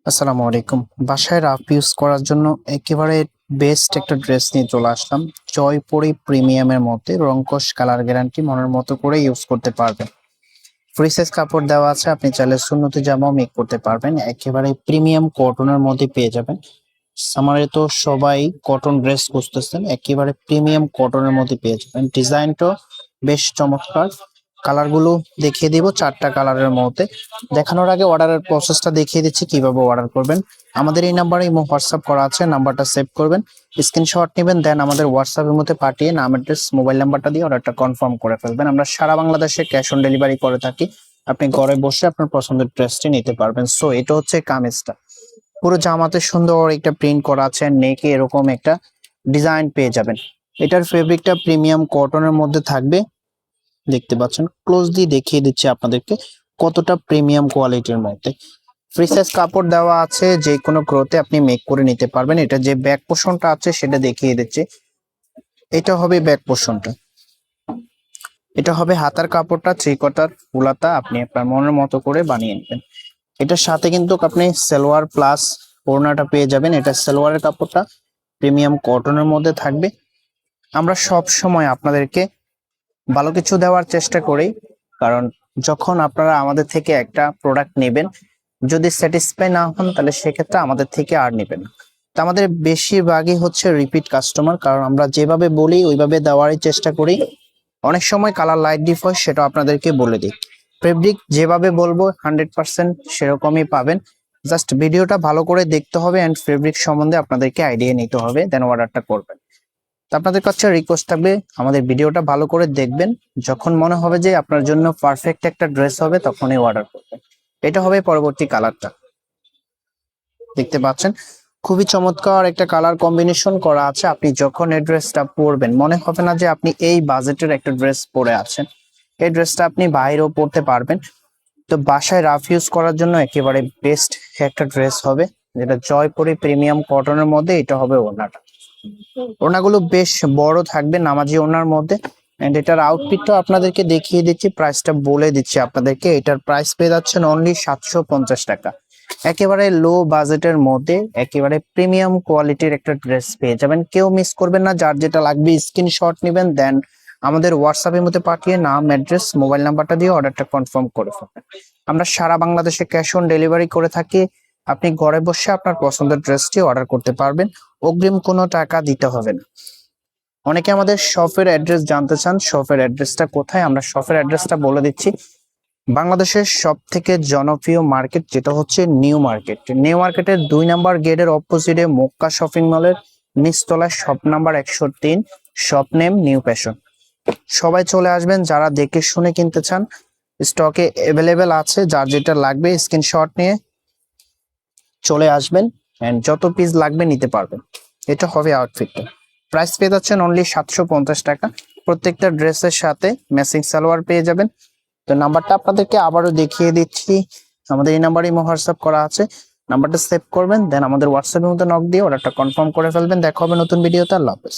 আসসালামু আলাইকুম। বাসায় রাফ ইউজ করার জন্য একেবারে বেস্ট একটা ড্রেস নিয়ে চলে আসলাম। জয়পুরি প্রিমিয়ামের মধ্যে রংকশ কালার গ্যারান্টি মনের মতো করে ইউজ করতে পারবেন। ফ্রি সাইজ কাপড় দেওয়া আছে, আপনি চাইলে সুন্নতি জামাও মেক করতে পারবেন। একেবারে প্রিমিয়াম কটনের মধ্যে পেয়ে যাবেন। সামারে তো সবাই কটন ড্রেস খুঁজতেছেন, একেবারে প্রিমিয়াম কটনের মধ্যে পেয়ে যাবেন। ডিজাইনটাও বেশ চমৎকার। কালারগুলো দেখিয়ে দিব, 4টা কালারের মধ্যে। দেখানোর আগে অর্ডারের প্রসেসটা দেখিয়ে দিচ্ছি কিভাবে অর্ডার করবেন। আমাদের এই নাম্বারে হোয়াটসঅ্যাপ করা আছে, নাম্বারটা সেভ করবেন, স্ক্রিনশট নেবেন, দেন আমাদের হোয়াটসঅ্যাপের মধ্যে পাঠিয়ে নাম, অ্যাড্রেস, মোবাইল নাম্বারটা দিয়ে অর্ডারটা কনফার্ম করে ফেলবেন। আমরা সারা বাংলাদেশে ক্যাশ অন ডেলিভারি করে থাকি। আপনি ঘরে বসে আপনার পছন্দের ড্রেসটি নিতে পারবেন। সো এটা হচ্ছে কামিজটা। পুরো জামাতে সুন্দর একটা প্রিন্ট করা আছে, নেকে এরকম একটা ডিজাইন পেয়ে যাবেন। এটার ফেব্রিকটা প্রিমিয়াম কটনের মধ্যে থাকবে। দেখতে পাচ্ছেন, ক্লোজলি দেখিয়ে দিচ্ছি আপনাদেরকে কতটা প্রিমিয়াম কোয়ালিটির মধ্যে। ফ্রি সাইজ কাপড় দেওয়া আছে, যে কোনো ক্রোতে আপনি মেক করে নিতে পারবেন। এটা যে ব্যাক পোর্শনটা আছে সেটা দেখিয়ে দিচ্ছি। এটা হবে ব্যাক পোর্শনটা, এটা হবে হাতার কাপড়টা, 3/4 ফুলাতা আপনি আপনার মনের মতো করে বানিয়ে নেবেন। এটার সাথে কিন্তু আপনি সালোয়ার প্লাস ওড়নাটা পেয়ে যাবেন। এটা সালোয়ারের কাপড়টা প্রিমিয়াম কটনের মধ্যে থাকবে। আমরা সব সময় আপনাদেরকে ভালো কিছু দেওয়ার চেষ্টা করি, কারণ যখন আপনারা আমাদের থেকে একটা প্রোডাক্ট নেবেন, যদি স্যাটিসফাই না হন তাহলে সেক্ষেত্রে আমাদের থেকে আর নেবেন না। তো আমাদের বেশিরভাগই হচ্ছে রিপিট কাস্টমার, কারণ আমরা যেভাবে বলি ওইভাবে দেওয়ারই চেষ্টা করি। অনেক সময় কালার লাইট ডিপ হয়, সেটা আপনাদেরকে বলে দিই। ফেব্রিক যেভাবে বলবো 100% সেরকমই পাবেন। জাস্ট ভিডিওটা ভালো করে দেখতে হবে এন্ড ফেব্রিক সম্বন্ধে আপনাদেরকে আইডিয়া নিতে হবে, দেন অর্ডারটা করবেন। তো আপনাদের কাছে রিকোয়েস্ট থাকবে, আমাদের ভিডিওটা ভালো করে দেখবেন। যখন মনে হবে যে আপনার জন্য পারফেক্ট একটা ড্রেস হবে, তখনই অর্ডার করবেন। এটা হবে পরবর্তী কালারটা। দেখতে পাচ্ছেন, খুবই চমৎকার একটা কালার কম্বিনেশন করা আছে। আপনি যখন এই ড্রেসটা পরবেন মনে হবে না যে আপনি এই বাজেটের একটা ড্রেস পরে আছেন। এই ড্রেসটা আপনি বাইরেও পরতে পারবেন। তো বাসায় রাফ ইউজ করার জন্য একেবারে বেস্ট একটা ড্রেস হবে, যেটা জয়পুরি প্রিমিয়াম কটনের মধ্যে। এটা হবে ওড়নাটা। ওড়নাগুলো বেশ বড় থাকবে, নামাজি ওড়নার মধ্যে। এন্ড এটার আউটফিটটা আপনাদেরকে দেখিয়ে দিচ্ছি, প্রাইসটা বলে দিচ্ছি আপনাদেরকে। এটার প্রাইস পেয়ে যাচ্ছেন অনলি 750 টাকা। একেবারে লো বাজেটের মধ্যে একেবারে প্রিমিয়াম কোয়ালিটির একটা ড্রেস পেয়ে যাবেন। কেউ মিস করবেন না। যার যেটা লাগবে স্ক্রিনশট নেবেন, দেন আমাদের হোয়াটসঅ্যাপের মধ্যে পাঠিয়ে নাম, অ্যাড্রেস, মোবাইল নাম্বারটা দিয়ে অর্ডারটা কনফার্ম করে ফেলবেন। আমরা সারা বাংলাদেশে ক্যাশ অন ডেলিভারি করে থাকি। আপনি ঘরে বসে আপনার পছন্দের ড্রেসটি অর্ডার করতে পারবেন, অগ্রিম কোনো টাকা দিতে হবে না। অনেকে আমাদের শপের অ্যাড্রেস জানতে চান, শপের অ্যাড্রেসটা কোথায়, আমরা শপের অ্যাড্রেসটা বলে দিচ্ছি। বাংলাদেশের সব থেকে জনপ্রিয় মার্কেট যেটা হচ্ছে নিউ মার্কেট। নিউ মার্কেটের 2 নম্বর গেটের অপোজিটে মক্কা শপিং মলের নিচতলায় shop number 103, shop name new passion. সবাই চলে আসবেন যারা দেখে শুনে কিনতে চান। স্টকে অ্যাভেলেবেল আছে, যার যেটা লাগবে স্ক্রিনশট নিয়ে চলে আসবেন এন্ড যত পিস লাগবে নিতে পারবেন। এটা হবে আউটফিটটা। প্রাইস পেয়ে যাচ্ছেন অনলি 750 টাকা। প্রত্যেকটা ড্রেসের সাথে ম্যাচিং সালোয়ার পেয়ে যাবেন। তো নাম্বারটা আপনাদেরকে আবারও দেখিয়ে দিচ্ছি, আমাদের এই নাম্বারেই হোয়াটসঅ্যাপ করা আছে। নাম্বারটা সেভ করবেন, দেন আমাদের হোয়াটসঅ্যাপের মধ্যে নক দিয়ে অর্ডারটা কনফার্ম করে ফেলবেন। দেখা হবে নতুন ভিডিওতে। আল্লাহ হাফেজ।